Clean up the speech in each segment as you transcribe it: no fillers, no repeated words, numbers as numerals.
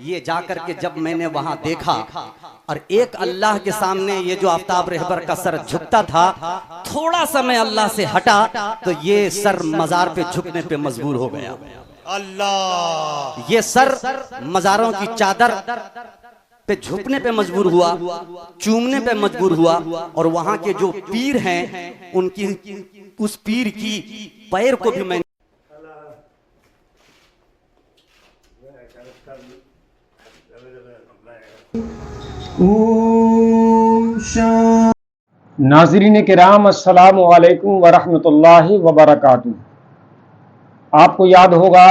یہ جا کر کے جب میں نے وہاں دیکھا اور ایک اللہ کے سامنے یہ جو آفتاب رہبر کا سر جھکتا تھا، تھوڑا سا میں اللہ سے ہٹا تو یہ سر مزار پہ جھکنے پہ مجبور ہو گیا۔ اللہ، یہ سر مزاروں کی چادر پہ جھکنے پہ مجبور ہوا، چومنے پہ مجبور ہوا، اور وہاں کے جو پیر ہیں ان کی اس پیر کی پیر کو بھی میں ناظرین کرام، السلام علیکم ورحمۃ اللہ وبرکاتہ۔ آپ کو یاد ہوگا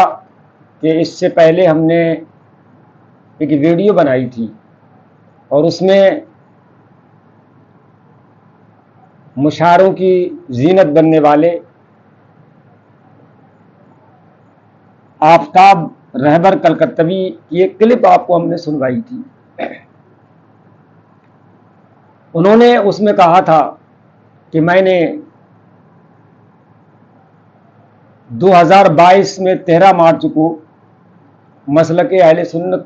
کہ اس سے پہلے ہم نے ایک ویڈیو بنائی تھی اور اس میں مشاعروں کی زینت بننے والے آفتاب رہبر کلکتوی کی ایک کلپ آپ کو ہم نے سنوائی تھی۔ انہوں نے اس میں کہا تھا کہ میں نے 2022 میں 13 مارچ کو مسلک اہل سنت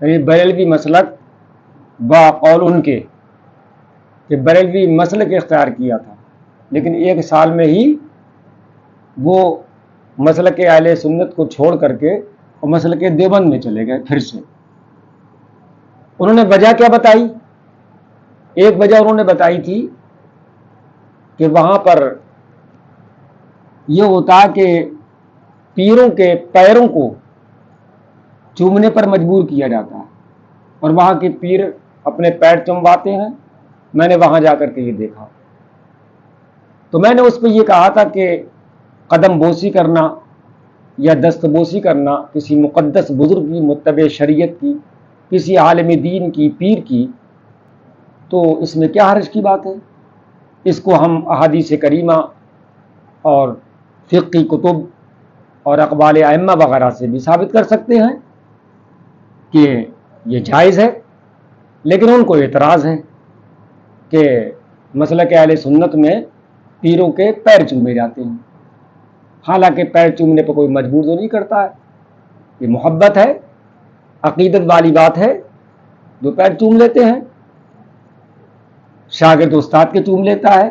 یعنی بریلوی مسلک بقول ان کے کہ بریلوی مسلک اختیار کیا تھا، لیکن ایک سال میں ہی وہ مسلک اہل سنت کو چھوڑ کر کے مسلک دیوبند میں چلے گئے پھر سے۔ انہوں نے وجہ کیا بتائی؟ ایک وجہ انہوں نے بتائی تھی کہ وہاں پر یہ ہوتا کہ پیروں کے پیروں کو چومنے پر مجبور کیا جاتا ہے اور وہاں کے پیر اپنے پیر چمواتے ہیں۔ میں نے وہاں جا کر کے یہ دیکھا تو میں نے اس پہ یہ کہا تھا کہ قدم بوسی کرنا یا دست بوسی کرنا کسی مقدس بزرگ کی، متبع شریعت کی، کسی عالم دین کی، پیر کی، تو اس میں کیا حرج کی بات ہے؟ اس کو ہم احادیث کریمہ اور فقہی کتب اور اقوال ائمہ وغیرہ سے بھی ثابت کر سکتے ہیں کہ یہ جائز ہے، لیکن ان کو اعتراض ہے کہ مسلک اہل سنت میں پیروں کے پیر چومے جاتے ہیں، حالانکہ پیر چومنے پہ کوئی مجبور تو نہیں کرتا ہے، یہ محبت ہے، عقیدت والی بات ہے، جو پیر چوم لیتے ہیں، شاگرد استاد کے چوم لیتا ہے،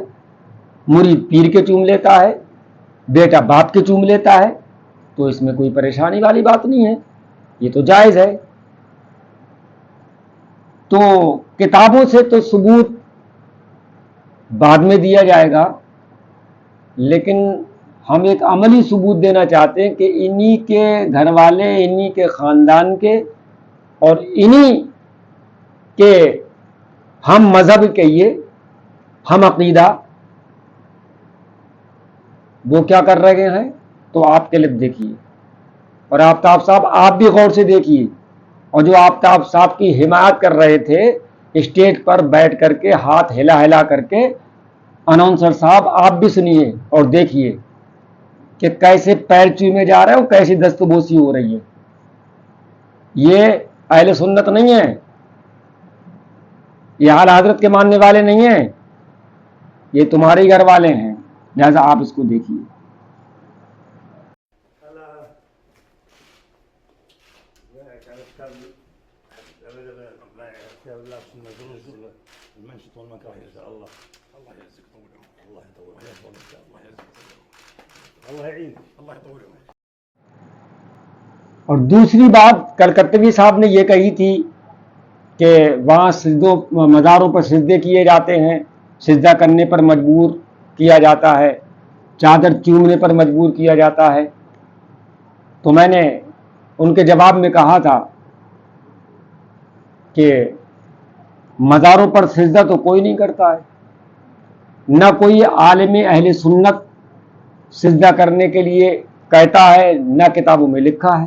مرید پیر کے چوم لیتا ہے، بیٹا باپ کے چوم لیتا ہے، تو اس میں کوئی پریشانی والی بات نہیں ہے، یہ تو جائز ہے۔ تو کتابوں سے تو ثبوت بعد میں دیا جائے گا، لیکن ہم ایک عملی ثبوت دینا چاہتے ہیں کہ انہی کے گھر والے، انہی کے خاندان کے اور انہی کے ہم مذہب کہیے، ہم عقیدہ، وہ کیا کر رہے ہیں۔ تو آپ کلپ دیکھیے اور آفتاب صاحب آپ بھی غور سے دیکھیے، اور جو آفتاب صاحب کی حمایت کر رہے تھے اسٹیج پر بیٹھ کر کے ہاتھ ہلا ہلا کر کے، اناؤنسر صاحب آپ بھی سنیے اور دیکھیے کہ کیسے پیر چومے جا رہے ہیں اور کیسی دست بوسی ہو رہی ہے۔ یہ اہل سنت نہیں ہے، یہ اعلی حضرت کے ماننے والے نہیں ہیں، یہ تمہارے گھر والے ہیں، لہذا آپ اس کو دیکھیے۔ اور دوسری بات کلکتوی صاحب نے یہ کہی تھی کہ وہاں سجدوں مزاروں پر سجدے کیے جاتے ہیں، سجدہ کرنے پر مجبور کیا جاتا ہے، چادر چومنے پر مجبور کیا جاتا ہے۔ تو میں نے ان کے جواب میں کہا تھا کہ مزاروں پر سجدہ تو کوئی نہیں کرتا ہے، نہ کوئی عالم اہل سنت سجدہ کرنے کے لیے کہتا ہے، نہ کتابوں میں لکھا ہے،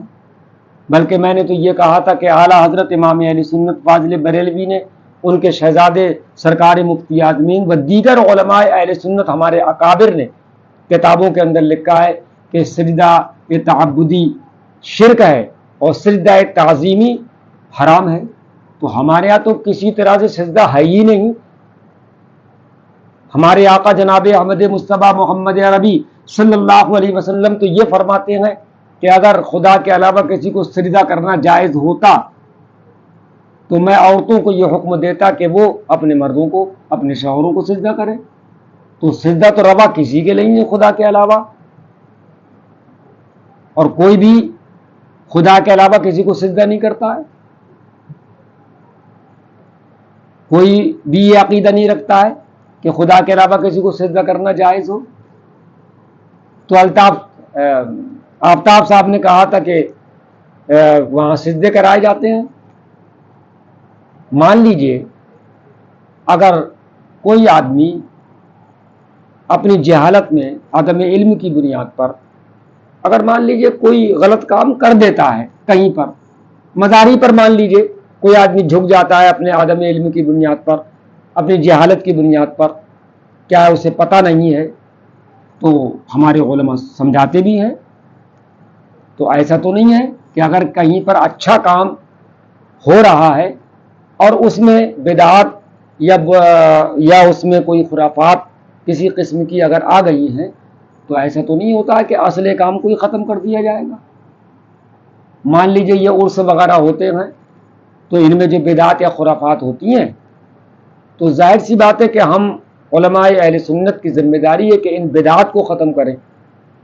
بلکہ میں نے تو یہ کہا تھا کہ اعلیٰ حضرت امام اہل سنت فاضل بریلوی نے، ان کے شہزادے سرکار مفتی اعظمین و دیگر علماء اہل سنت ہمارے اکابر نے کتابوں کے اندر لکھا ہے کہ سجدہ تعبدی شرک ہے اور سجدہ تعظیمی حرام ہے۔ تو ہمارے ہاں تو کسی طرح سے سجدہ ہے ہی نہیں۔ ہمارے آقا جناب احمد مصطفیٰ محمد عربی صلی اللہ علیہ وسلم تو یہ فرماتے ہیں کہ اگر خدا کے علاوہ کسی کو سجدہ کرنا جائز ہوتا تو میں عورتوں کو یہ حکم دیتا کہ وہ اپنے مردوں کو، اپنے شوہروں کو سجدہ کریں. تو سجدہ تو روا کسی کے نہیں ہے خدا کے علاوہ، اور کوئی بھی خدا کے علاوہ کسی کو سجدہ نہیں کرتا ہے. کوئی بھی یہ عقیدہ نہیں رکھتا ہے کہ خدا کے علاوہ کسی کو سجدہ کرنا جائز ہو. تو آفتاب صاحب نے کہا تھا کہ وہاں سجدے کرائے جاتے ہیں. مان لیجئے اگر کوئی آدمی اپنی جہالت میں، عدم علم کی بنیاد پر، اگر مان لیجئے کوئی غلط کام کر دیتا ہے کہیں پر، مزاری پر مان لیجئے کوئی آدمی جھک جاتا ہے اپنے عدم علم کی بنیاد پر، اپنی جہالت کی بنیاد پر، کیا اسے پتہ نہیں ہے، تو ہمارے علماء سمجھاتے بھی ہیں. تو ایسا تو نہیں ہے کہ اگر کہیں پر اچھا کام ہو رہا ہے اور اس میں بدعات یا اس میں کوئی خرافات کسی قسم کی اگر آ گئی ہیں، تو ایسا تو نہیں ہوتا ہے کہ اصل کام کو ہی ختم کر دیا جائے گا. مان لیجئے یہ عرس وغیرہ ہوتے ہیں تو ان میں جو بدعات یا خرافات ہوتی ہیں، تو ظاہر سی بات ہے کہ ہم علماء اہل سنت کی ذمہ داری ہے کہ ان بدعات کو ختم کریں،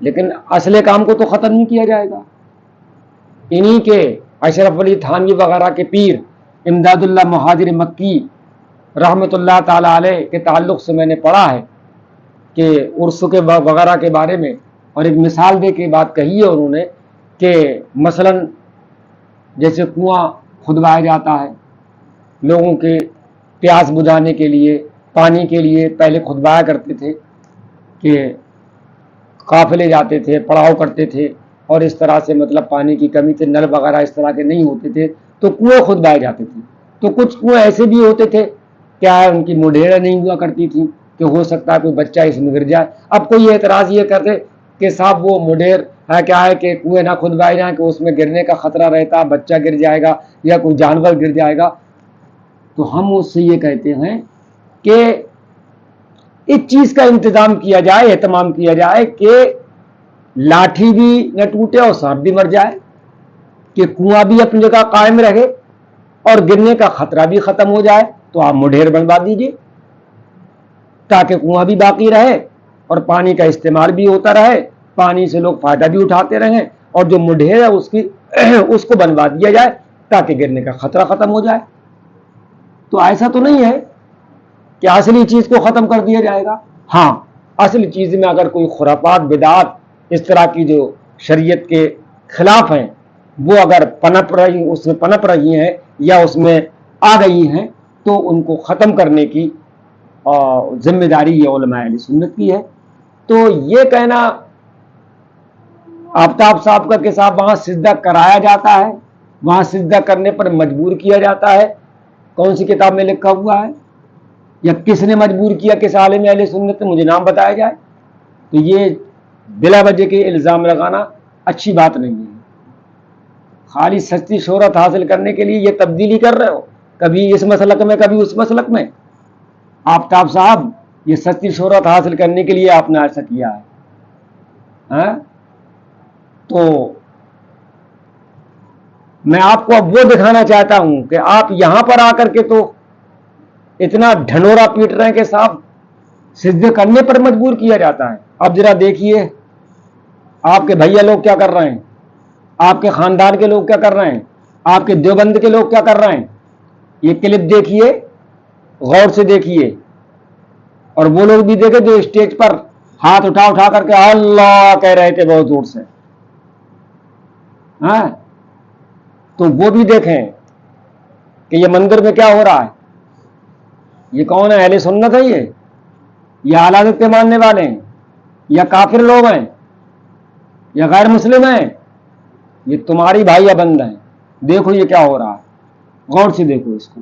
لیکن اصل کام کو تو ختم نہیں کیا جائے گا. انہی کے اشرف علی تھانوی وغیرہ کے پیر امداد اللہ مہاجر مکی رحمۃ اللہ تعالی علیہ کے تعلق سے میں نے پڑھا ہے کہ عرس کے وغیرہ کے بارے میں، اور ایک مثال دے کے بات کہی ہے انہوں نے کہ مثلا جیسے کنواں کھدوایا جاتا ہے لوگوں کے پیاس بجھانے کے لیے، پانی کے لیے پہلے کھدوایا کرتے تھے کہ قافلے جاتے تھے، پڑاؤ کرتے تھے، اور اس طرح سے مطلب پانی کی کمی تھی، نل وغیرہ اس طرح کے نہیں ہوتے تھے تو کنویں کھدوائے جاتے تھے. تو کچھ کنویں ایسے بھی ہوتے تھے کیا ہے ان کی مڈھیریں نہیں ہوا کرتی تھی کہ ہو سکتا ہے کوئی بچہ اس میں گر جائے. اب کوئی اعتراض یہ کرتے کہ صاحب وہ مڈھیر ہے کیا ہے کہ کنویں نہ کھدوائے جائیں کہ اس میں گرنے کا خطرہ رہتا، بچہ گر جائے گا یا کوئی جانور گر جائے گا. تو ہم اس سے یہ کہتے ہیں کہ اس چیز کا انتظام کیا جائے، اہتمام کیا جائے کہ لاٹھی بھی نہ ٹوٹے اور سانپ بھی مر جائے، کہ کنواں بھی اپنی جگہ قائم رہے اور گرنے کا خطرہ بھی ختم ہو جائے. تو آپ مڈھیر بنوا دیجیے تاکہ کنواں بھی باقی رہے اور پانی کا استعمال بھی ہوتا رہے، پانی سے لوگ فائدہ بھی اٹھاتے رہیں، اور جو مڈھیر ہے اس کو بنوا دیا جائے تاکہ گرنے کا خطرہ ختم ہو جائے. تو ایسا تو نہیں ہے کہ اصلی چیز کو ختم کر دیا جائے گا. ہاں، اصلی چیز میں اگر کوئی خرافات، بدعات اس طرح کی جو شریعت کے خلاف ہیں وہ اگر اس میں پنپ رہی ہیں یا اس میں آ گئی ہیں تو ان کو ختم کرنے کی ذمہ داری یہ علماء اہل سنت کی ہے. تو یہ کہنا آفتاب صاحب کا کہ صاحب وہاں سجدہ کرایا جاتا ہے، وہاں سجدہ کرنے پر مجبور کیا جاتا ہے، کون سی کتاب میں لکھا ہوا ہے یا کس نے مجبور کیا، کس عالم اہل سنت نے، مجھے نام بتایا جائے. تو یہ بلا وجہ کے الزام لگانا اچھی بات نہیں ہے. خالی سچی شہرت حاصل کرنے کے لیے یہ تبدیلی کر رہے ہو، کبھی اس مسلک میں کبھی اس مسلک میں. آفتاب صاحب یہ سچی شہرت حاصل کرنے کے لیے آپ نے ایسا کیا ہے. تو میں آپ کو اب وہ دکھانا چاہتا ہوں کہ آپ یہاں پر آ کر کے تو اتنا ڈھنورا پیٹ رہے ہیں کہ صاحب سجدے کرنے پر مجبور کیا جاتا ہے. اب ذرا دیکھیے آپ کے بھیا لوگ کیا کر رہے ہیں، آپ کے خاندان کے لوگ کیا کر رہے ہیں، آپ کے دیوبند کے لوگ کیا کر رہے ہیں. یہ کلپ دیکھیے، غور سے دیکھیے، اور وہ لوگ بھی دیکھیں جو اسٹیج پر ہاتھ اٹھا کر کے اللہ کہہ رہے تھے بہت زور سے. ہاں، تو وہ بھی دیکھیں کہ یہ مندر میں کیا ہو رہا ہے. یہ کون ہے؟ اہل سنت ہے یہ اعلی حضرت کے ماننے والے ہیں یا کافر لوگ ہیں یا غیر مسلم ہیں؟ یہ تمہاری بھائی یا بند ہیں. دیکھو یہ کیا ہو رہا ہے، غور سے دیکھو اس کو.